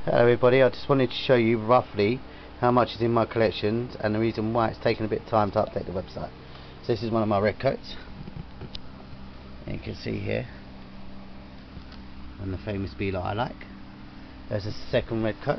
Hello everybody, I just wanted to show you roughly how much is in my collections and the reason why it's taken a bit of time to update the website. So this is one of my red coats, and you can see here, and the famous Beeler I like. There's a second red coat.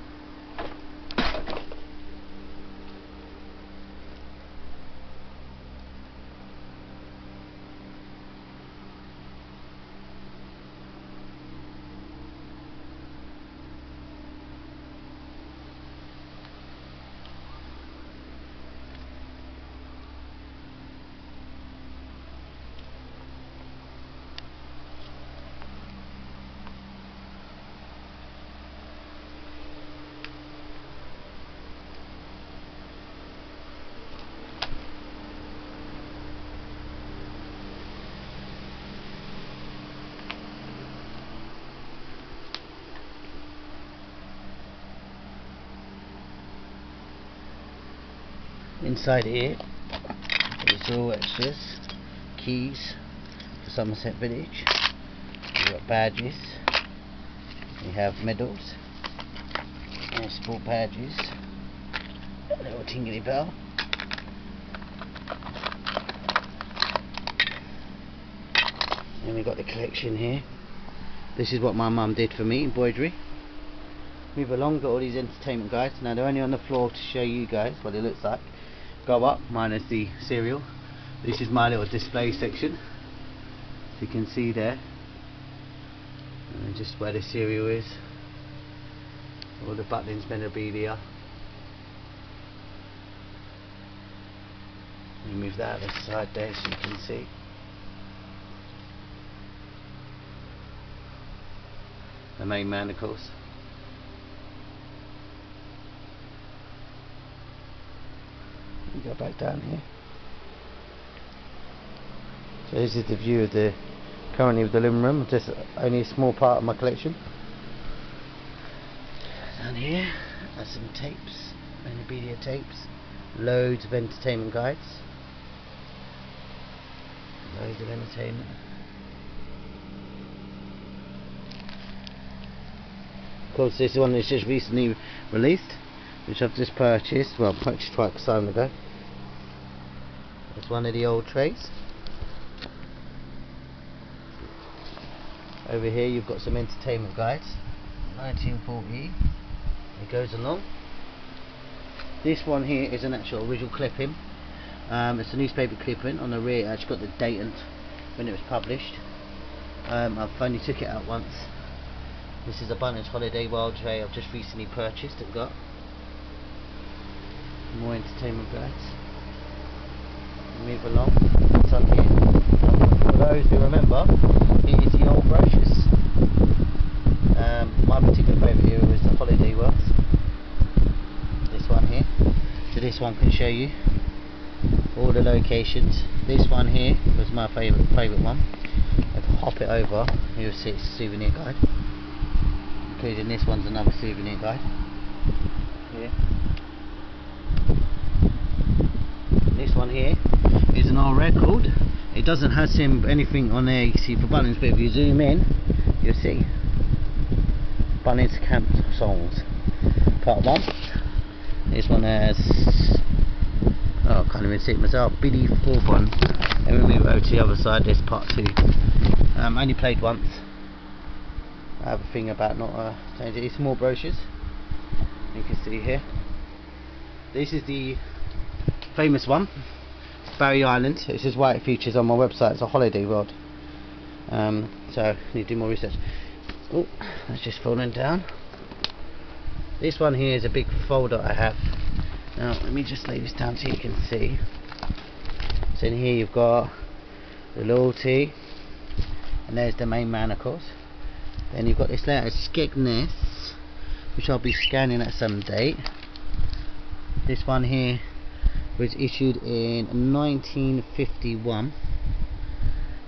Inside here there's all extras, keys for Somerset Village, we've got badges, we have medals, and sport badges, a little tingly bell, and we've got the collection here. This is what my mum did for me, embroidery. Move along, got all these entertainment guides. Now they're only on the floor to show you guys what it looks like. Go up, minus the cereal. This is my little display section, so you can see there, and just where the cereal is, all the Butlins memorabilia. You move that out the side there so you can see. The main man, of course. Go back down here. So this is the view of the currently of the living room. Just only a small part of my collection. Down here, there's some tapes, memorabilia tapes, loads of entertainment guides, loads of entertainment. Of course, this one is just recently released, which I've just purchased. Well, purchased quite some time ago. It's one of the old trays. Over here you've got some entertainment guides, 1940. It goes along. This one here is an actual original clipping. It's a newspaper clipping. On the rear it's got the date and when it was published. I've only took it out once. This is a Butlins Holiday World tray I've just recently purchased and got. More entertainment guides. Move along. What's on here? For those who remember, it is the old brochures. My particular favourite here was the Holiday World. This one here. So this one can show you all the locations. This one here was my favourite one. If I hop it over, you'll see it's a souvenir guide. Including this one's another souvenir guide. Here. This one here is an old record. It doesn't have anything on there you see for Butlins, but if you zoom in you'll see Butlins Camp Songs Part 1. This one has, oh, I can't even see it myself, Billy Forbon. And when we move over to the other side there's Part 2. Only played once. I have a thing about not changing it. It's more brochures you can see here. This is the famous one, Barry Island. This is why it features on my website. It's a holiday world. So I need to do more research. Oh, that's just fallen down. This one here is a big folder I have. Now let me just lay this down so you can see. So in here you've got the loyalty, and there's the main man, of course. Then you've got this letter Skegness, which I'll be scanning at some date. This one here was issued in 1951.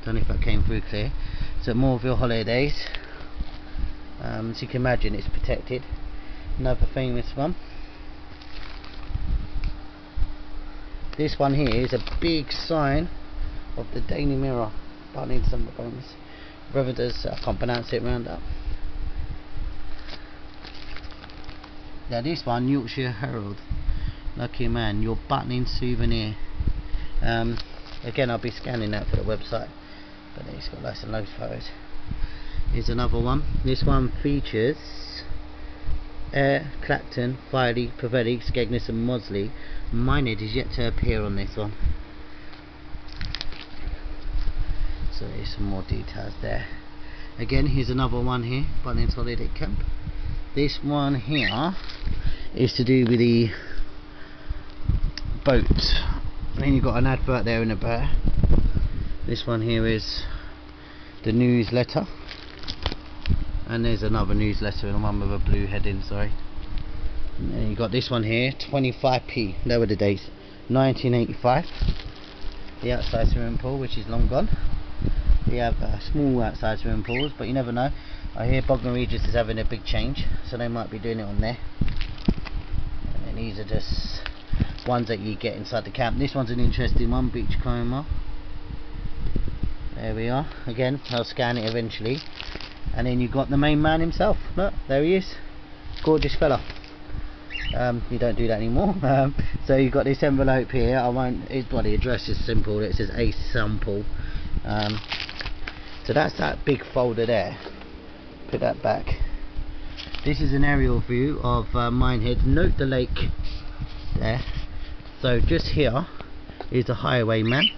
Don't know if that came through clear. So Moreville Holidays. As you can imagine, it's protected. Another famous one. This one here is a big sign of the Daily Mirror. Butlins and Brother does, I can't pronounce it round up. Now this one, Yorkshire Herald. Lucky man, your Butlins souvenir. Again, I'll be scanning that for the website, but it's got lots and loads of photos. Here's another one. This one features Clacton, Filey, Pavelli, Skegness and Mosley. Minehead is yet to appear on this one. So there's some more details there. Again, here's another one here, Butlins Holiday Camp. This one here is to do with the boat. And then you've got an advert there in the back. This one here is the newsletter. And there's another newsletter and one with a blue heading, sorry. And then you've got this one here, 25p, there were the dates, 1985. The outside swimming pool, which is long gone. We have small outside swimming pools, but you never know. I hear Bognor Regis is having a big change, so they might be doing it on there. And then these are just ones that you get inside the camp. This one's an interesting one, Beachcomber. There we are. Again, I'll scan it eventually. And then you've got the main man himself. Look, there he is. Gorgeous fella. You don't do that anymore. So you've got this envelope here. I won't. His body address is simple. It says a sample. So that's that big folder there. Put that back. This is an aerial view of Minehead. Note the lake there. So just here is the highwayman,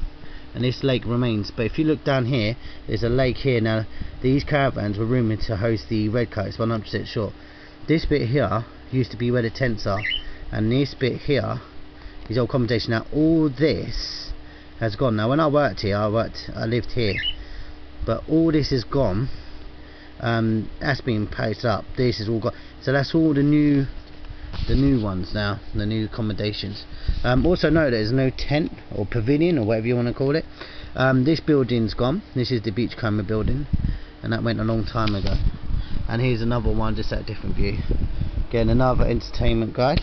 and this lake remains. But if you look down here, there's a lake here. Now these caravans were rumoured to host the Red Coats, 100% sure. This bit here used to be where the tents are, and this bit here is old accommodation. Now all this has gone. Now when I worked here, I lived here, but all this is gone. That's been posted up. This is all gone. So that's all the new ones now, the new accommodations. Also note there's no tent or pavilion or whatever you want to call it. This building's gone. This is the Beachcomber building, and that went a long time ago. And here's another one just at a different view. Again, another entertainment guide.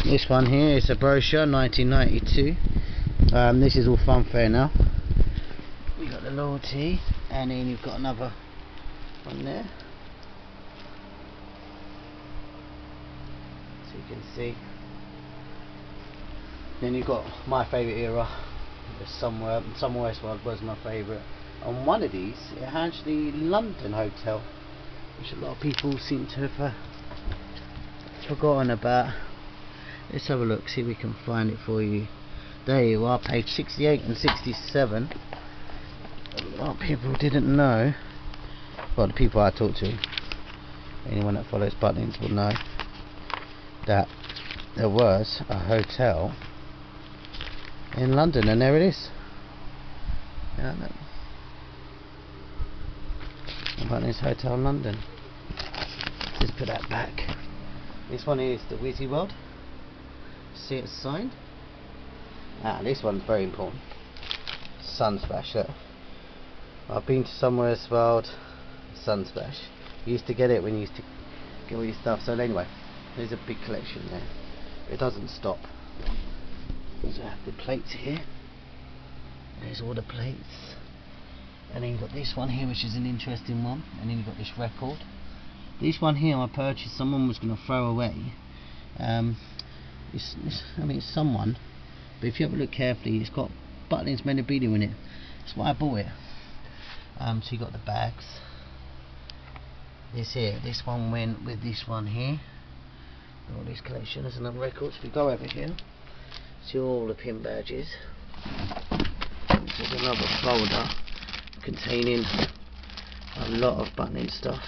This one here is a brochure, 1992. This is all funfair now. We've got the loyalty, and then you've got another one there, so you can see. Then you've got my favourite era, the Summer Westworld was my favourite. On one of these it had the London Hotel, which a lot of people seem to have forgotten about. Let's have a look, see if we can find it for you. There you are, page 68 and 67. A lot of people didn't know. Well, the people I talk to, anyone that follows Butlins will know that there was a hotel in London, and there it is. Yeah, Butlins Hotel London. Just put that back. This one is the Wizzy World. See its sign? This one's very important. Sunsplash. Look. I've been to Somewhere's World. Sunsplash. You used to get it when you used to get all your stuff. So anyway, there's a big collection there. It doesn't stop. So I have the plates here. There's all the plates. And then you've got this one here, which is an interesting one. And then you've got this record. This one here I purchased. Someone was going to throw away. I mean, it's someone. But if you have a look carefully, it's got Butlins memorabilia in it. That's why I bought it. So you got the bags. This one went with this one here. All these collections and the records. If we go over here, see all the pin badges. This is another folder containing a lot of Butlins stuff.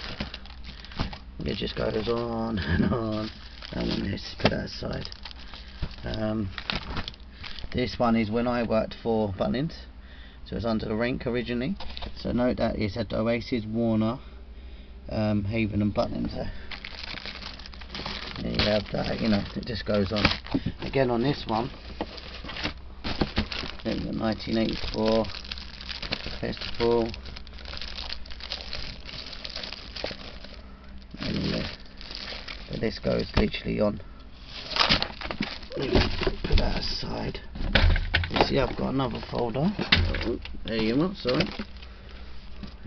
It just goes on and on. And let's put that aside. This one is when I worked for Butlins, so it's under the rank originally. So note that it's at Oasis, Warner, Haven and Butlins there. There you have that, you know, it just goes on. Again on this one, there's the 1984 festival. And this goes literally on. Put that aside. You see I've got another folder. Oh, there you are, sorry.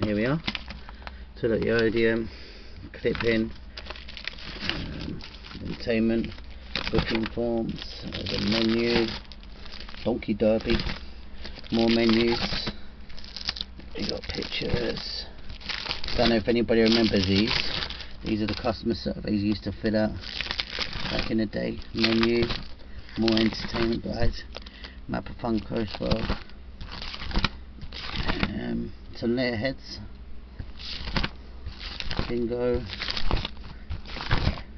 Here we are. So look, the ODM, clip in, and entertainment, booking forms, there's a menu, donkey derby, more menus, you got pictures. Don't know if anybody remembers these. These are the customer surveys you used to fill out back in the day. Menu, more entertainment guides, map of Funko as well. Some letterheads, bingo.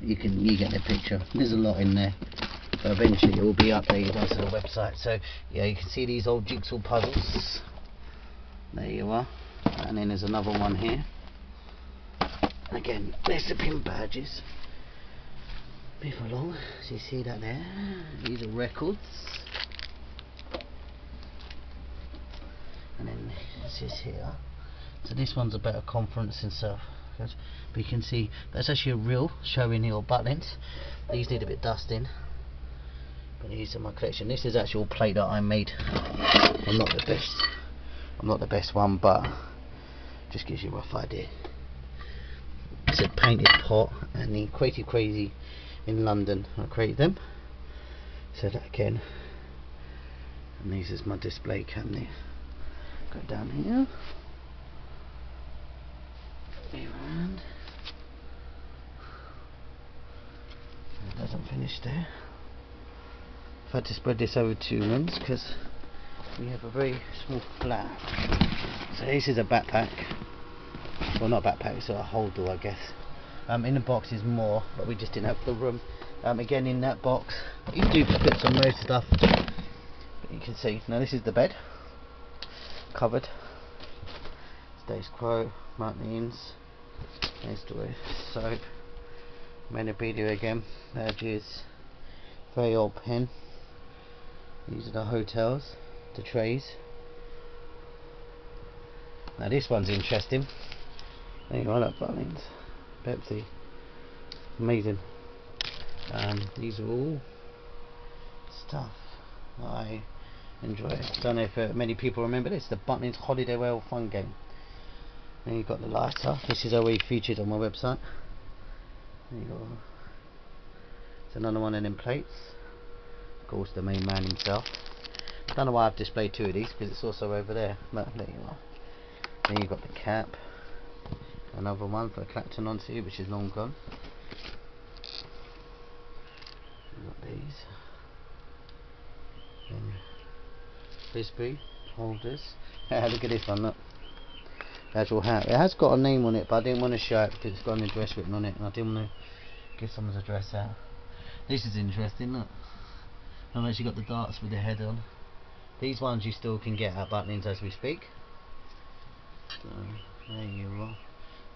You get the picture. There's a lot in there, but eventually it will be updated onto the website. So yeah, you can see these old jigsaw puzzles. There you are. And then there's another one here. Again, there's the pin badges. Move along. So you see that there. These are records. And then this is here. So this one's about a conference and stuff. But you can see that's actually a reel showing your Butlins. These need a bit dusting, but these are my collection. This is actual plate that I made. I'm not the best one, but just gives you a rough idea. It's a painted pot, and the Crazy in London, I created them. So that again, and this is my display cabinet. Go down here. Around. It doesn't finish there. I've had to spread this over 2 rooms because we have a very small flat. So this is a backpack. Well, not a backpack, it's a holder, I guess. In the box is more, but we just didn't have the room. Again, in that box, you do put some most stuff. But you can see now this is the bed, covered. Status quo, Butlins. There's the soap, memorabilia again, badges, very old pen. These are the hotels, the trays. Now this one's interesting. There you go, I like Butlins, Pepsi, amazing. These are all stuff I enjoy. Don't know if many people remember this, the Butlins Holiday Whale Fun Game. Then you've got the lighter. This is already featured on my website. There you go. It's another one of them plates. Of course, the main man himself. Don't know why I've displayed 2 of these because it's also over there. But there you are. Then you've got the cap. Another one for Clapton on sea, which is long gone. You've got these. Then Frisbee holders. Look at this one. Look. Actual hat. It has got a name on it, but I didn't want to show it because it's got an address written on it, and I didn't want to give someone's address out. This is interesting, look. I've actually got the darts with the head on. These ones you still can get at Butlins as we speak. So there you are.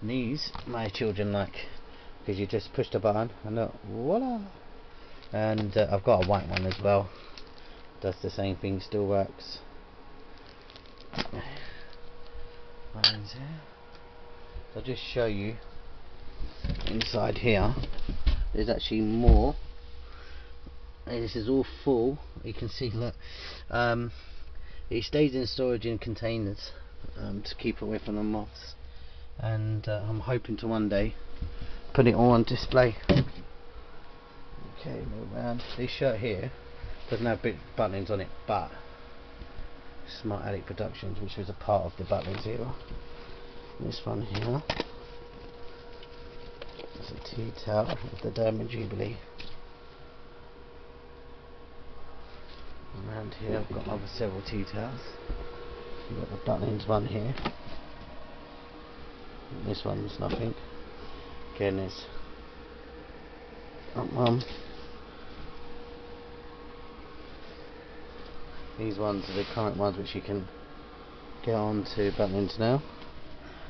And these my children like because you just push the button and look, voila! And I've got a white one as well. Does the same thing, still works. Here. So I'll just show you inside here. There's actually more. This is all full. You can see, look. It stays in storage in containers to keep away from the moths. And I'm hoping to one day put it all on display. Okay, move around. This shirt here doesn't have big Butlins on it, but Smart Addict Productions, which was a part of the Butlins era. This one here is a tea towel of the Diamond Jubilee. Around here I've got several tea towels. You've got the Butlins one here. This one's nothing. Again, there's that one. These ones are the current ones which you can get on to Butlins now.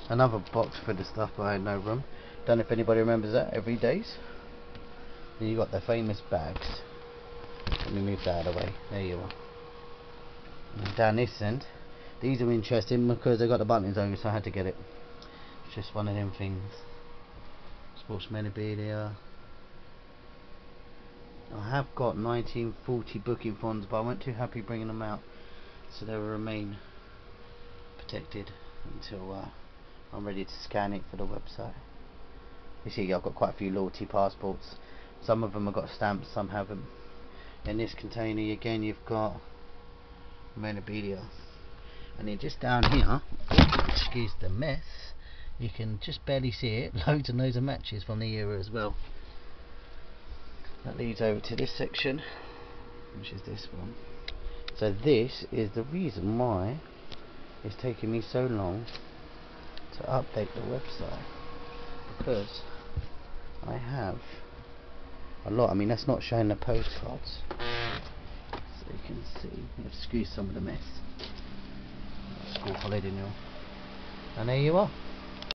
Another box for the stuff, but I had no room. Don't know if anybody remembers that, Everydays. Then you got the famous bags. Let me move that out of the way. There you are. And down this end, these are interesting because they got the Butlins over, so I had to get it. It's just one of them things. Sports memorabilia. I have got 1940 booking funds, but I wasn't too happy bringing them out, so they will remain protected until I'm ready to scan it for the website. You see, I've got quite a few loyalty passports, Some of them have got stamps, some haven't. In this container again you've got memorabilia, and then just down here, excuse the mess, you can just barely see it, loads and loads of matches from the era as well. That leads over to this section, which is this one. So this is the reason why it's taking me so long to update the website, because I have a lot. I mean, that's not showing the postcards, so you can see. Excuse some of the mess. School holiday now, and there you are.